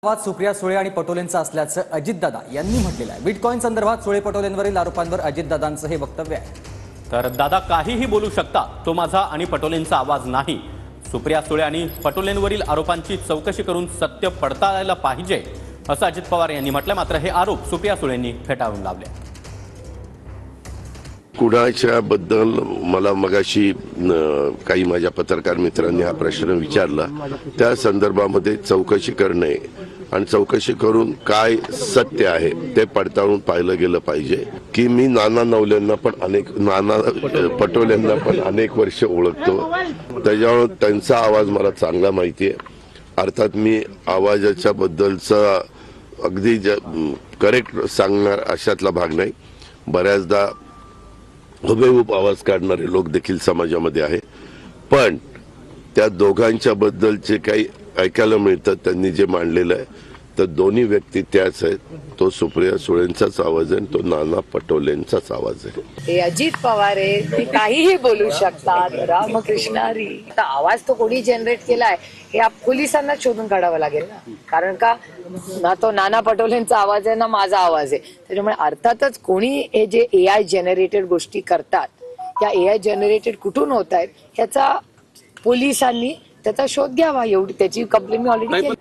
वाद सुप्रिया सुळे आणि पटोलेंचा असल्याचं अजितदादा यांनी म्हटलेलं आहे। बिटकॉइन संदर्भात सुळे पटोलेंवरील आरोपांवर अजितदादांचं हे वक्तव्य आहे। तर दादा काहीही बोलू शकता, तो माझा आणि पटोलेंचा आवाज नाही। सुप्रिया सुळे आणि पटोलेंवरील आरोपांची चौकशी करून सत्य पडताळायला पाहिजे असं अजित पवार यांनी म्हटलं। मात्र हे आरोप सुप्रिया सुळेंनी फेटाळून लावले। कुणाच्या बद्दल मला मगाशी काही माझ्या पत्रकार मित्रांनी हा प्रश्न विचारला, त्या संदर्भामध्ये चौकशी करणे आणि चौकशी करून काय सत्य आहे ते पडताळून पाहिलं गेलं पाहिजे। की मी नाना नवलेंना पण नाना पटोलेंना पण अनेक वर्ष ओळखतो, त्याच्यामुळे त्यांचा आवाज मला चांगला माहिती आहे। अर्थात मी आवाजाच्या बद्दलचा अगदी करेक्ट सांगणार अशातला भाग नाही। बऱ्याचदा हुबेहूब आवाज काढणारे लोक देखील समाजामध्ये आहे, पण त्या दोघांच्या बद्दलचे काही ऐकायला मिळतं। त्यांनी जे मांडलेलं आहे तर दोन्ही व्यक्ती त्याच आहेत। तो सुप्रिया सुळेंचाच आवाज आहे, तो नाना पटोलेंचाच आवाज आहे। हे अजित पवार आहे, ते काहीही बोलू शकतात। रामकृष्णारी आवाज तो कोणी जनरेट केलाय हे पोलिसांना शोधून काढावं लागेल ना, कारण का ना तो नाना पटोलेंचा आवाज आहे ना माझा आवाज आहे। त्याच्यामुळे अर्थातच कोणी हे जे AI जनरेटेड गोष्टी करतात, या AI जनरेटेड कुठून होत आहेत ह्याचा पोलिसांनी त्याचा शोध घ्यावा, एवढी त्याची कंप्लेंट मी ऑलरेडी केली।